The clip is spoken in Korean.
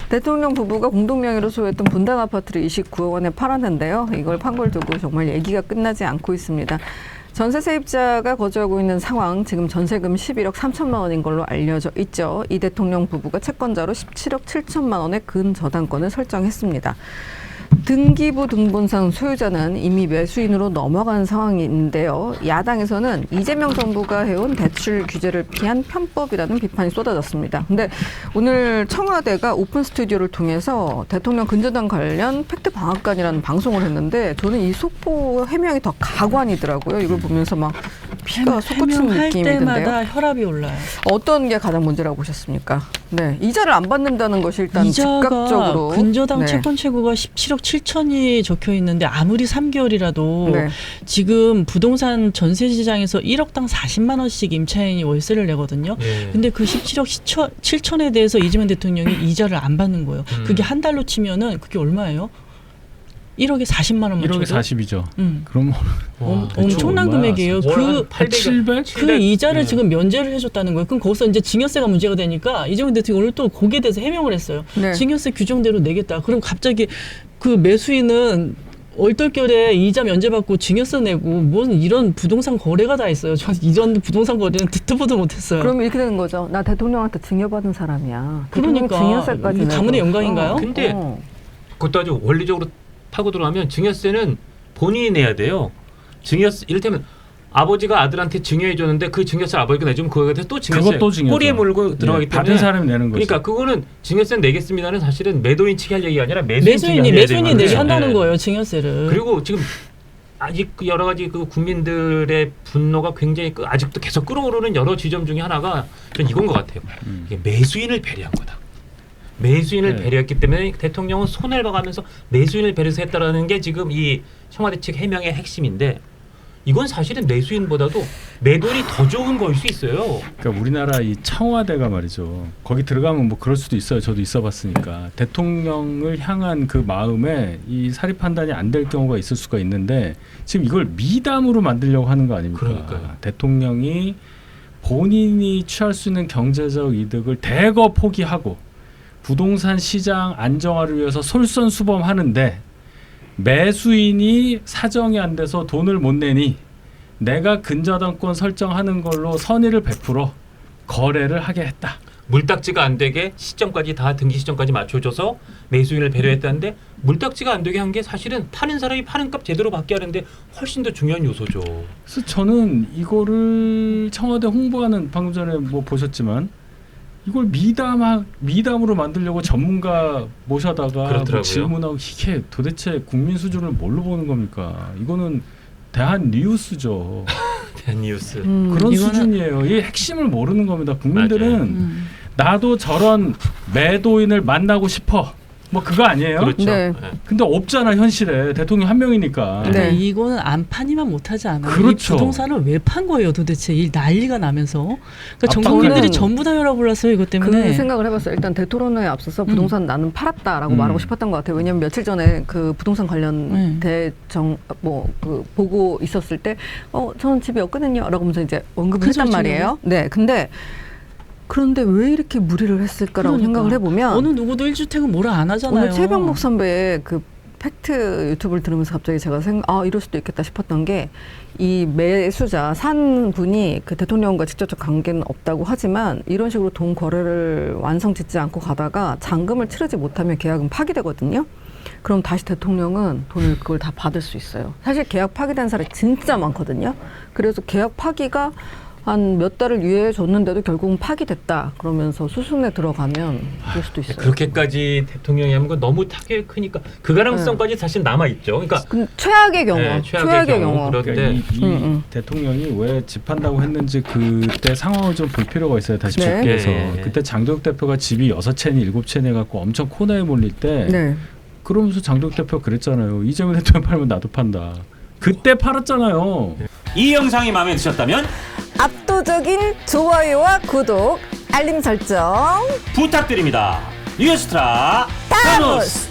대통령 부부가 공동명의로 소유했던 분당 아파트를 29억 원에 팔았는데요. 이걸 판 걸 두고 정말 얘기가 끝나지 않고 있습니다. 전세 세입자가 거주하고 있는 상황, 지금 전세금 11억 3천만 원인 걸로 알려져 있죠. 이 대통령 부부가 채권자로 17억 7천만 원의 근저당권을 설정했습니다. 등기부 등본상 소유자는 이미 매수인으로 넘어간 상황인데요. 야당에서는 이재명 정부가 해온 대출 규제를 피한 편법이라는 비판이 쏟아졌습니다. 근데 오늘 청와대가 오픈 스튜디오를 통해서 대통령 근저당 관련 팩트 방앗간이라는 방송을 했는데 저는 이 속보 해명이 더 가관이더라고요. 이걸 보면서 막 피가 솟구치는 느낌이 드는데요. 때마다 혈압이 올라요. 어떤 게 가장 문제라고 보셨습니까? 네, 이자를 안 받는다는 것이 일단 이자가 즉각적으로 근저당 네. 채권 최고가 17억 7천이 적혀 있는데 아무리 3개월이라도 네. 지금 부동산 전세 시장에서 1억당 40만 원씩 임차인이 월세를 내거든요. 네. 근데 그 17억 7천에 대해서 이재명 대통령이 이자를 안 받는 거예요. 그게 한 달로 치면은 그게 얼마예요? 1억에 40만 원만 1억에 줘도? 40이죠. 음. 그럼 엄청난 얼마야? 금액이에요. 그 700? 그 이자를 네. 지금 면제를 해줬다는 거예요. 그럼 거기서 이제 증여세가 문제가 되니까 이재명 대통령이 오늘 또 거기에 대해서 해명을 했어요. 네. 증여세 규정대로 내겠다. 그럼 갑자기 그 매수인은 얼떨결에 이자 면제받고 증여세 내고 무슨 이런 부동산 거래가 다 있어요. 저 이런 부동산 거래는 듣도 보도 못했어요. 그럼 이렇게 되는 거죠. 나 대통령한테 증여받은 사람이야. 대통령이 그러니까 증여세까지 이게 가문의 영광인가요? 근데 그것도 아주 원리적으로 파고 들어가면 증여세는 본인이 내야 돼요. 증여세 이를테면 아버지가 아들한테 증여해 줬는데 그 증여세 아버지가 내주면 그거에 대해서 또 증여세 그것도 증여죠. 꼬리에 물고 들어가기 네, 때문에 받은 사람이 내는 거죠. 그러니까 그거는 증여세 내겠습니다는 사실은 매도인 측이 할 얘기가 아니라 매수인 측이 할 매수인이 얘기가 내게 되는 한다는 거예요. 거예요. 증여세를. 그리고 지금 아직 그 여러 가지 그 국민들의 분노가 굉장히 아직도 계속 끌어오르는 여러 지점 중에 하나가 전 이건 것 같아요. 이게 매수인을 배려한 거다. 매수인을 네. 배려했기 때문에 대통령은 손해를 봐가면서 매수인을 배려해서 했다라는 게 지금 이 청와대 측 해명의 핵심인데 이건 사실은 매수인보다도 매도인이 더 좋은 거일 수 있어요. 그러니까 우리나라 이 청와대가 말이죠. 거기 들어가면 뭐 그럴 수도 있어요. 저도 있어봤으니까 대통령을 향한 그 마음에 이 사리 판단이 안 될 경우가 있을 수가 있는데 지금 이걸 미담으로 만들려고 하는 거 아닙니까? 그러니까요. 대통령이 본인이 취할 수 있는 경제적 이득을 대거 포기하고 부동산 시장 안정화를 위해서 솔선수범하는데 매수인이 사정이 안 돼서 돈을 못 내니 내가 근저당권 설정하는 걸로 선의를 베풀어 거래를 하게 했다. 물딱지가 안 되게 시점까지 다 등기 시점까지 맞춰줘서 매수인을 배려했다는데 물딱지가 안 되게 한 게 사실은 파는 사람이 파는 값 제대로 받게 하는데 훨씬 더 중요한 요소죠. 그래서 저는 이거를 청와대 홍보하는 방금 전에 뭐 보셨지만 이걸 미담으로 만들려고 전문가 모셔다가 그렇더라고요. 뭐 질문하고 이게 도대체 국민 수준을 뭘로 보는 겁니까? 이거는 대한 뉴스죠. 대한 뉴스. 그런 이거는- 수준이에요. 이 핵심을 모르는 겁니다. 국민들은 맞아요. 나도 저런 매도인을 만나고 싶어. 뭐 그거 아니에요? 그렇죠. 네. 네. 근데 없잖아 현실에 대통령 한 명이니까. 네. 이거는 안 파니만 못하지 않아요. 그렇죠. 이 부동산을 왜 판 거예요, 도대체? 이 난리가 나면서. 그러니까 전 압박을- 국민들이 전부 다 혈압 올랐어요, 이것 때문에. 그 생각을 해봤어요. 일단 대토론회에 앞서서 부동산 나는 팔았다라고 말하고 싶었던 것 같아요. 왜냐하면 며칠 전에 그 부동산 관련 그 보고 있었을 때, 저는 집이 없거든요라고 하면서 이제 언급을 그죠, 했단 말이에요. 네, 그런데 왜 이렇게 무리를 했을까라고 그러니까. 생각을 해보면 어느 누구도 1주택은 뭐라 안 하잖아요. 오늘 최병목 선배의 그 팩트 유튜브를 들으면서 갑자기 제가 이럴 수도 있겠다 싶었던 게 이 매수자 산 분이 그 대통령과 직접적 관계는 없다고 하지만 이런 식으로 돈 거래를 완성짓지 않고 가다가 잔금을 치르지 못하면 계약은 파기되거든요. 그럼 다시 대통령은 돈을 그걸 다 받을 수 있어요. 사실 계약 파기된 사람이 진짜 많거든요. 그래서 계약 파기가 한 몇 달을 유예해 줬는데도 결국은 파기됐다. 그러면서 수순에 들어가면 그럴 수도 있어요. 그렇게까지 대통령이 하는 건 너무 타격이 크니까 그 가능성까지 사실 남아 있죠. 그러니까 최악의 경우, 네, 최악의 경우. 그러니까 그런데 이 대통령이 왜 집한다고 했는지 그때 상황을 좀 볼 필요가 있어요. 다시 네. 집계해서 네. 그때 장도혁 대표가 집이 6채니 7채니 해갖고 엄청 코너에 몰릴 때 네. 그러면서 장도혁 대표 그랬잖아요. 이재명 대통령 팔면 나도 판다. 그때 팔았잖아요. 이 영상이 마음에 드셨다면 압도적인 좋아요와 구독, 알림 설정 부탁드립니다. 뉴스트라 타노스!